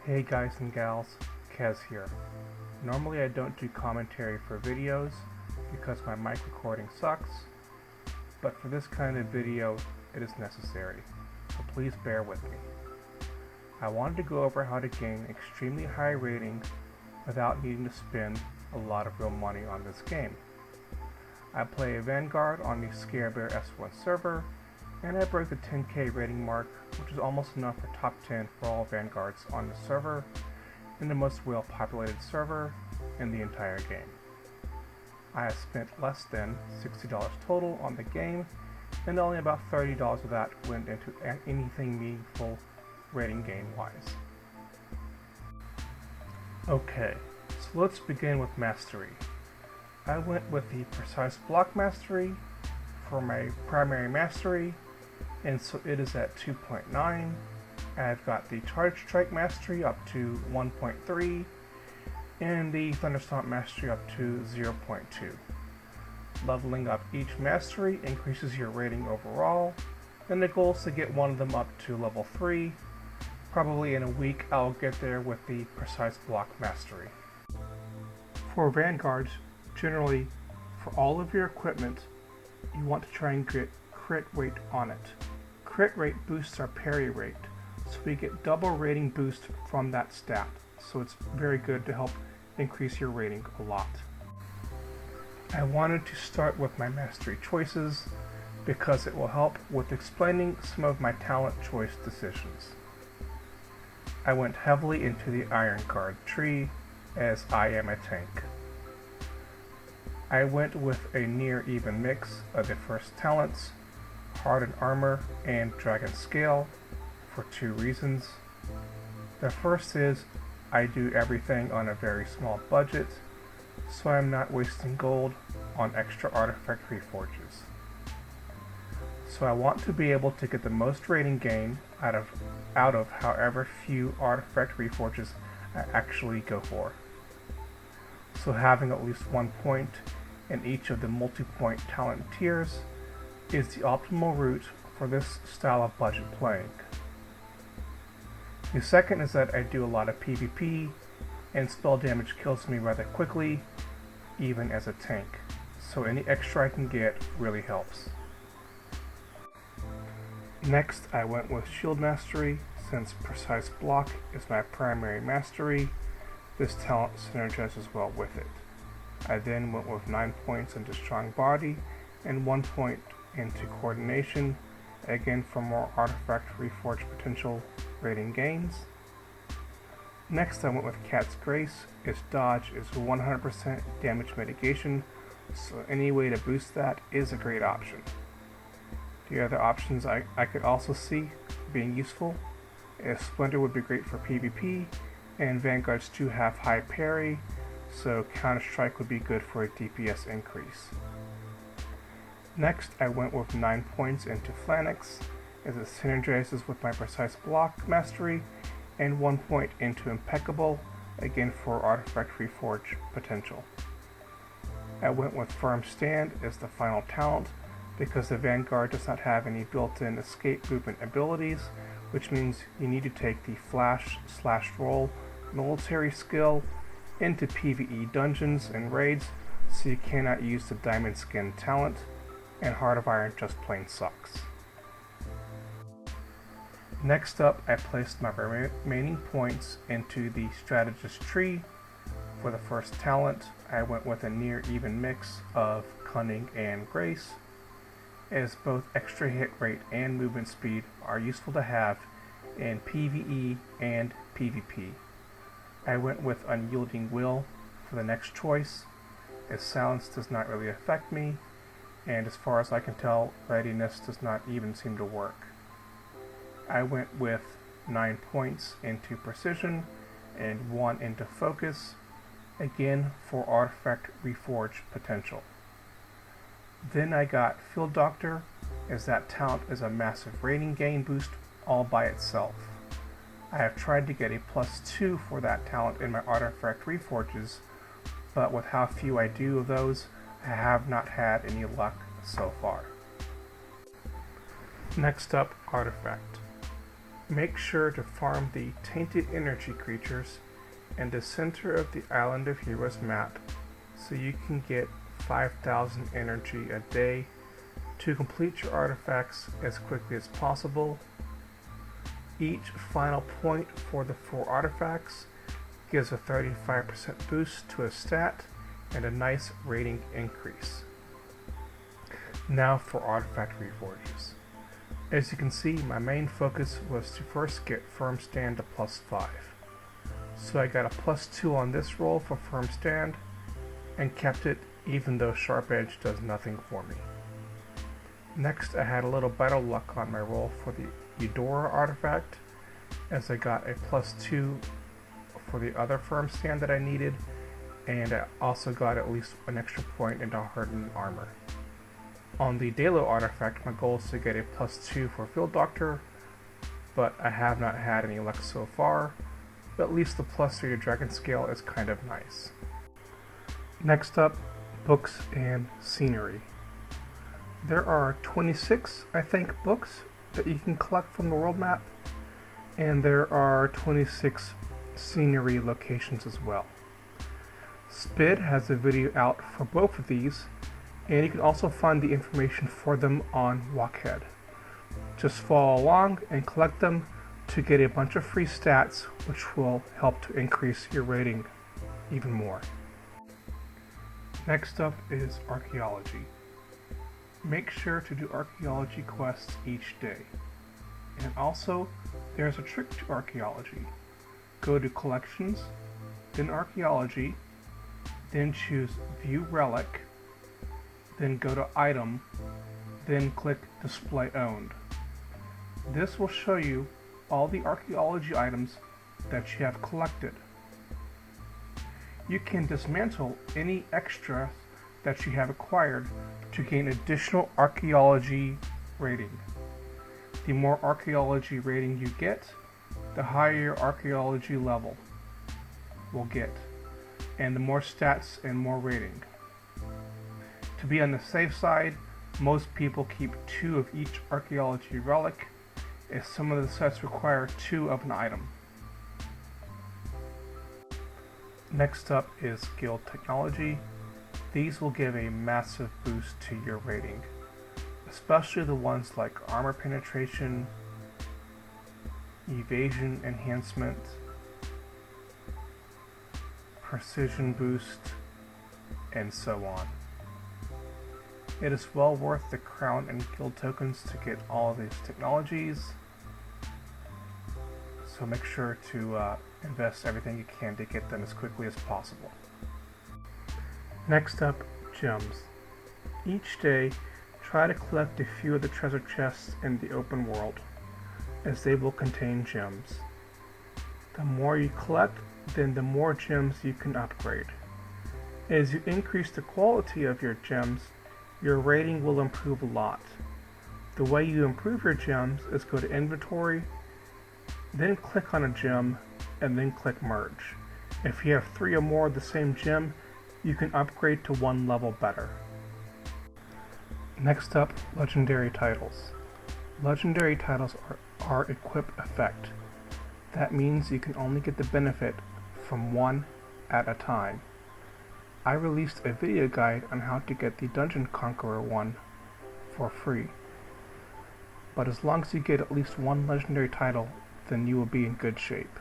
Hey guys and gals, Kez here. Normally I don't do commentary for videos because my mic recording sucks, but for this kind of video it is necessary, so please bear with me. I wanted to go over how to gain extremely high ratings without needing to spend a lot of real money on this game. I play a Vangaurd on the Scarebear S1 server, and I broke the 10k rating mark, which is almost enough for top 10 for all Vanguards on the server, and the most well-populated server in the entire game. I have spent less than $60 total on the game, and only about $30 of that went into anything meaningful rating gain wise. Okay, so let's begin with Mastery. I went with the Precise Block Mastery for my primary Mastery, and so it is at 2.9. I've got the Charge Strike Mastery up to 1.3, and the Thunderstomp Mastery up to 0.2. Leveling up each Mastery increases your rating overall, and the goal is to get one of them up to level 3. Probably in a week I'll get there with the Precise Block Mastery. For Vanguards, generally, for all of your equipment, you want to try and get crit rate on it. Crit rate boosts our parry rate, so we get double rating boost from that stat, so it's very good to help increase your rating a lot. I wanted to start with my mastery choices because it will help with explaining some of my talent choice decisions. I went heavily into the Iron Guard tree as I am a tank. I went with a near even mix of the first talents, Hardened Armor and Dragon Scale, for two reasons. The first is I do everything on a very small budget, so I'm not wasting gold on extra artifact reforges. So I want to be able to get the most rating gain out of however few artifact reforges I actually go for. So having at least 1 point in each of the multi-point talent tiers is the optimal route for this style of budget playing. The second is that I do a lot of PvP, and spell damage kills me rather quickly, even as a tank, so any extra I can get really helps. Next, I went with Shield Mastery, since Precise Block is my primary mastery. This talent synergizes well with it. I then went with 9 points into Strong Body and 1 point into Coordination, again for more artifact reforge potential rating gains. Next I went with Cat's Grace. Its dodge is 100% damage mitigation, so any way to boost that is a great option. The other options I could also see being useful is Splendor would be great for PvP, and Vanguards do have high parry, so Counter Strike would be good for a DPS increase. Next, I went with 9 points into Phalanx, as it synergizes with my Precise Block Mastery, and 1 point into Impeccable, again for artifact reforge potential. I went with Firm Stand as the final talent, because the Vanguard does not have any built-in escape movement abilities, which means you need to take the Flash/Roll military skill into PvE dungeons and raids, so you cannot use the Diamond Skin talent, and Heart of Iron just plain sucks. Next up, I placed my remaining points into the Strategist tree. For the first talent, I went with a near even mix of Cunning and Grace, as both extra hit rate and movement speed are useful to have in PvE and PvP. I went with Unyielding Will for the next choice, as silence does not really affect me, and as far as I can tell, readiness does not even seem to work. I went with 9 points into Precision and 1 into Focus, again for artifact reforge potential. Then I got Field Doctor, as that talent is a massive rating gain boost all by itself. I have tried to get a +2 for that talent in my artifact reforges, but with how few I do of those, I have not had any luck so far. Next up, Artifact. Make sure to farm the tainted energy creatures in the center of the Island of Heroes map so you can get 5,000 energy a day to complete your artifacts as quickly as possible. Each final point for the 4 artifacts gives a 35% boost to a stat and a nice rating increase. Now for artifact reforges. As you can see, my main focus was to first get firm stand to +5. So I got a +2 on this roll for firm stand and kept it even though sharp edge does nothing for me. Next, I had a little better luck on my roll for the Eudora artifact, as I got a +2 for the other firm stand that I needed, and I also got at least an extra point into hardened armor. On the Dalo artifact, my goal is to get a +2 for Field Doctor, but I have not had any luck so far, but at least the +3 to Dragon Scale is kind of nice. Next up, books and scenery. There are 26, I think, books that you can collect from the world map, and there are 26 scenery locations as well. Spid has a video out for both of these, and you can also find the information for them on Walkhead. Just follow along and collect them to get a bunch of free stats, which will help to increase your rating even more. Next up is Archaeology. Make sure to do Archaeology quests each day. And also, there's a trick to Archaeology. Go to Collections, then Archaeology, then choose View Relic, then go to Item, then click Display Owned. This will show you all the Archaeology items that you have collected. You can dismantle any extra that you have acquired to gain additional Archaeology rating. The more Archaeology rating you get, the higher your Archaeology level will get, and the more stats and more rating. To be on the safe side, most people keep 2 of each Archaeology relic, as some of the sets require 2 of an item. Next up is Guild Technology. These will give a massive boost to your rating, especially the ones like Armor Penetration, Evasion Enhancement, Precision Boost, and so on. It is well worth the crown and guild tokens to get all of these technologies, so make sure to invest everything you can to get them as quickly as possible. Next up, gems. Each day, try to collect a few of the treasure chests in the open world, as they will contain gems. The more you collect, then the more gems you can upgrade. As you increase the quality of your gems, your rating will improve a lot. The way you improve your gems is go to Inventory, then click on a gem, and then click Merge. If you have 3 or more of the same gem, you can upgrade to 1 level better. Next up, Legendary Titles. Legendary titles are Equip Effect. That means you can only get the benefit from 1 at a time. I released a video guide on how to get the Dungeon Conqueror one for free. But as long as you get at least 1 legendary title, then you will be in good shape.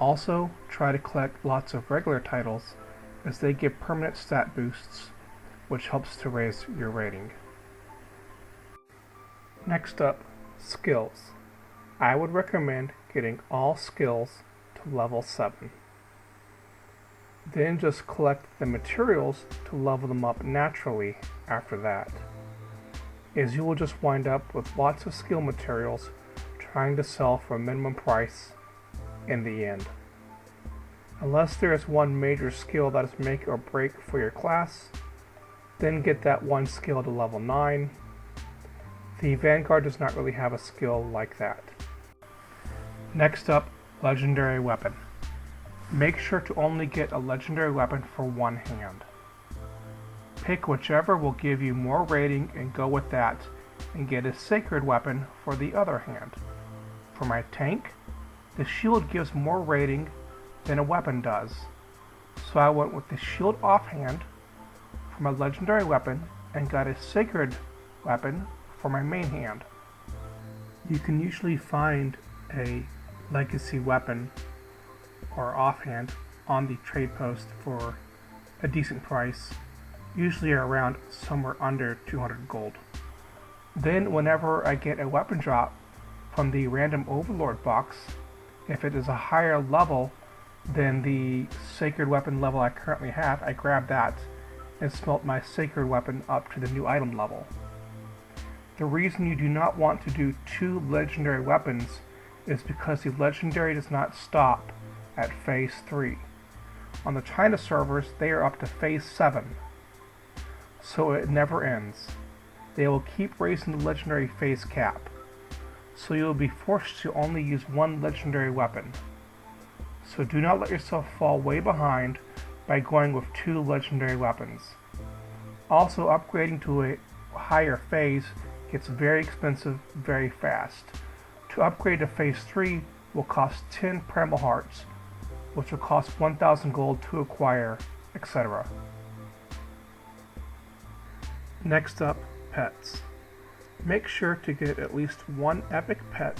Also, try to collect lots of regular titles, as they give permanent stat boosts, which helps to raise your rating. Next up, skills. I would recommend getting all skills to level 7. Then just collect the materials to level them up naturally after that, as you will just wind up with lots of skill materials trying to sell for a minimum price in the end. Unless there is one major skill that is make or break for your class, then get that one skill to level 9. The Vanguard does not really have a skill like that. Next up, Legendary Weapon. Make sure to only get a legendary weapon for 1 hand. Pick whichever will give you more rating and go with that, and get a sacred weapon for the other hand. For my tank, the shield gives more rating than a weapon does, so I went with the shield offhand for my legendary weapon and got a sacred weapon for my main hand. You can usually find a legacy weapon or offhand on the trade post for a decent price, usually around somewhere under 200 gold. Then whenever I get a weapon drop from the random overlord box, if it is a higher level than the sacred weapon level I currently have, I grab that and smelt my sacred weapon up to the new item level. The reason you do not want to do 2 legendary weapons is because the legendary does not stop at phase 3. On the China servers, they are up to phase 7, so it never ends. They will keep raising the legendary phase cap, so you will be forced to only use 1 legendary weapon. So do not let yourself fall way behind by going with 2 legendary weapons. Also, upgrading to a higher phase gets very expensive very fast. To upgrade to phase 3 will cost 10 primal hearts, which will cost 1,000 gold to acquire, etc. Next up, pets. Make sure to get at least 1 epic pet,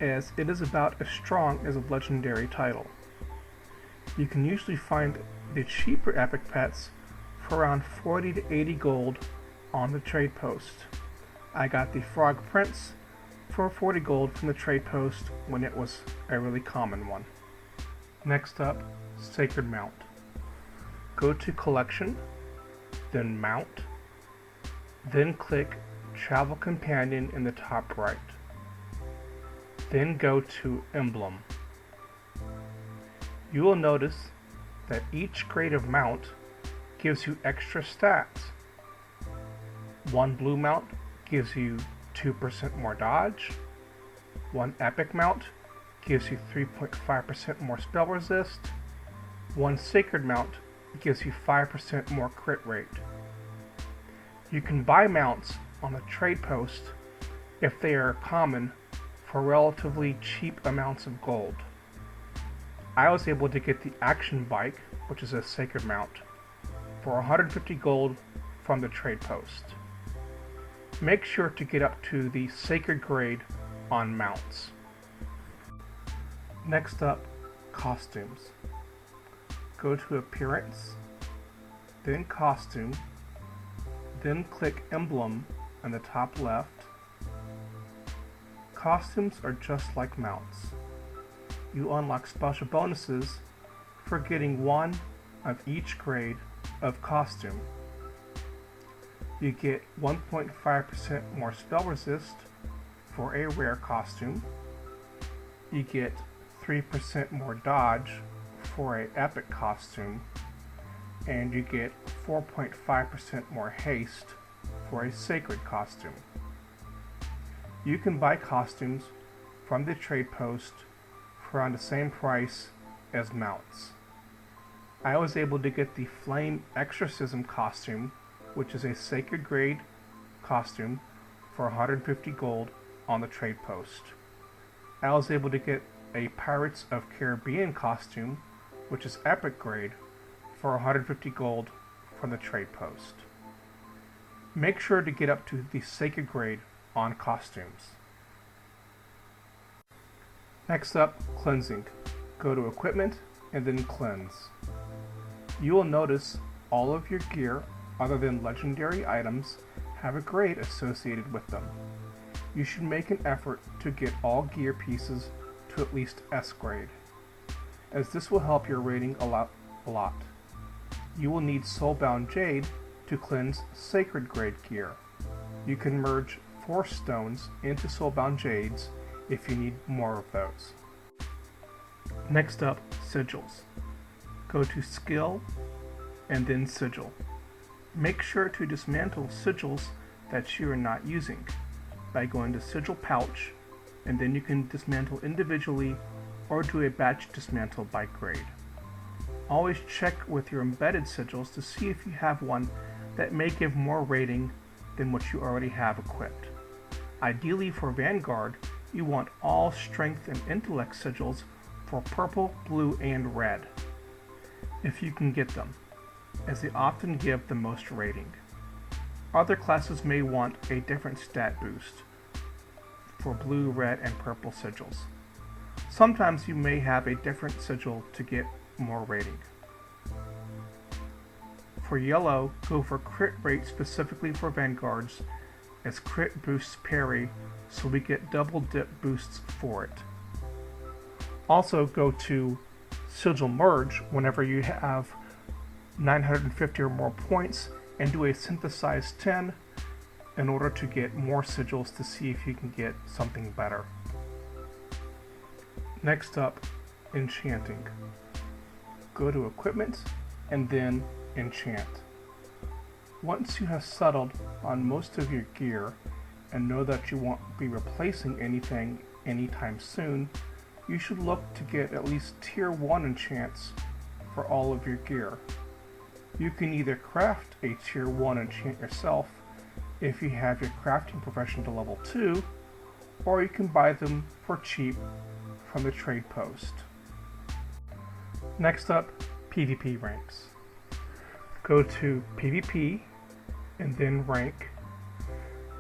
as it is about as strong as a legendary title. You can usually find the cheaper epic pets for around 40 to 80 gold on the trade post. I got the Frog Prince for 40 gold from the trade post when it was a really common one. Next up, Sacred Mount. Go to Collection, then Mount, then click Travel Companion in the top right. Then go to Emblem. You will notice that each grade of mount gives you extra stats. 1 blue mount gives you 2% more dodge. 1 epic mount gives you 3.5% more spell resist. 1 sacred mount gives you 5% more crit rate. You can buy mounts on the trade post if they are common for relatively cheap amounts of gold. I was able to get the Action Bike, which is a sacred mount, for 150 gold from the trade post. Make sure to get up to the sacred grade on mounts. Next up, costumes. Go to Appearance, then Costume, then click Emblem on the top left. Costumes are just like mounts. You unlock special bonuses for getting 1 of each grade of costume. You get 1.5% more spell resist for a rare costume. You get 3% more dodge for an epic costume. And you get 4.5% more haste for a sacred costume. You can buy costumes from the trade post for around the same price as mounts. I was able to get the Flame Exorcism costume, which is a sacred grade costume, for 150 gold on the trade post. I was able to get a Pirates of Caribbean costume, which is epic grade, for 150 gold from the trade post. Make sure to get up to the sacred grade on costumes. Next up, cleansing. Go to Equipment and then Cleanse. You will notice all of your gear other than legendary items have a grade associated with them. You should make an effort to get all gear pieces to at least S grade, as this will help your rating a lot. You will need Soulbound Jade to cleanse sacred grade gear. You can merge Force Stones into Soulbound Jades if you need more of those. Next up, Sigils. Go to Skill and then Sigil. Make sure to dismantle sigils that you are not using by going to Sigil Pouch, and then you can dismantle individually or do a batch dismantle by grade. Always check with your embedded sigils to see if you have one that may give more rating than what you already have equipped. Ideally for Vangaurd, you want all strength and intellect sigils for purple, blue, and red, if you can get them, as they often give the most rating. Other classes may want a different stat boost for blue, red, and purple sigils. Sometimes you may have a different sigil to get more rating. For yellow, go for crit rate specifically for Vanguards, as crit boosts parry, so we get double dip boosts for it. Also go to Sigil Merge whenever you have 950 or more points and do a synthesize 10 in order to get more sigils to see if you can get something better. Next up, Enchanting. Go to Equipment and then Enchant. Once you have settled on most of your gear and know that you won't be replacing anything anytime soon, you should look to get at least tier 1 enchants for all of your gear. You can either craft a tier 1 enchant yourself if you have your crafting profession to level 2, or you can buy them for cheap from the trade post. Next up, PvP ranks. Go to PvP and then rank,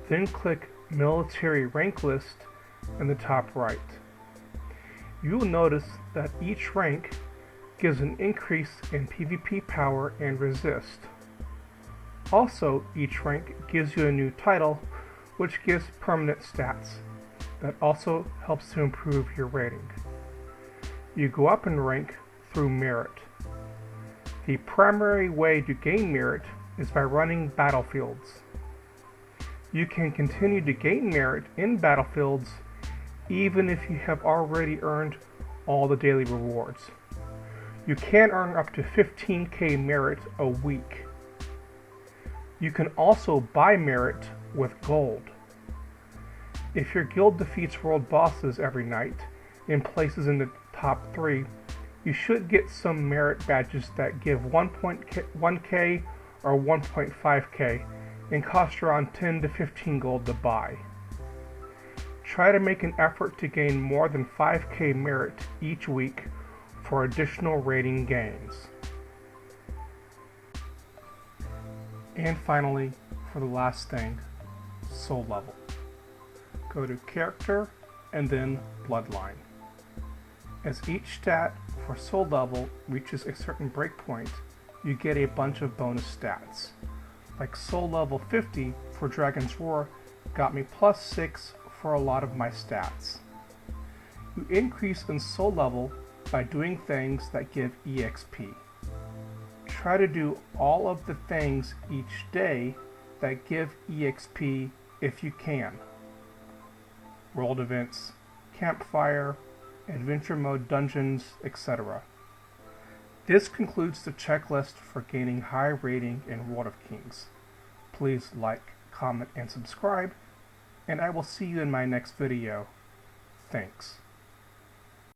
then click military rank list in the top right. You will notice that each rank gives an increase in PvP power and resist. Also, each rank gives you a new title, which gives permanent stats. That also helps to improve your rating. You go up in rank through merit. The primary way to gain merit is by running battlefields. You can continue to gain merit in battlefields even if you have already earned all the daily rewards. You can earn up to 15k merit a week. You can also buy merit with gold. If your guild defeats world bosses every night and places in the top 3, you should get some merit badges that give 1k or 1.5k and cost around 10 to 15 gold to buy. Try to make an effort to gain more than 5k merit each week for additional rating gains. And finally, for the last thing, soul level. Go to Character and then Bloodline. As each stat for soul level reaches a certain breakpoint, you get a bunch of bonus stats. Like soul level 50 for Dragon's Roar got me +6 for a lot of my stats. You increase in soul level by doing things that give EXP. Try to do all of the things each day that give EXP if you can. World events, campfire, adventure mode dungeons, etc. This concludes the checklist for gaining high rating in World of Kings. Please like, comment, and subscribe, and I will see you in my next video. Thanks.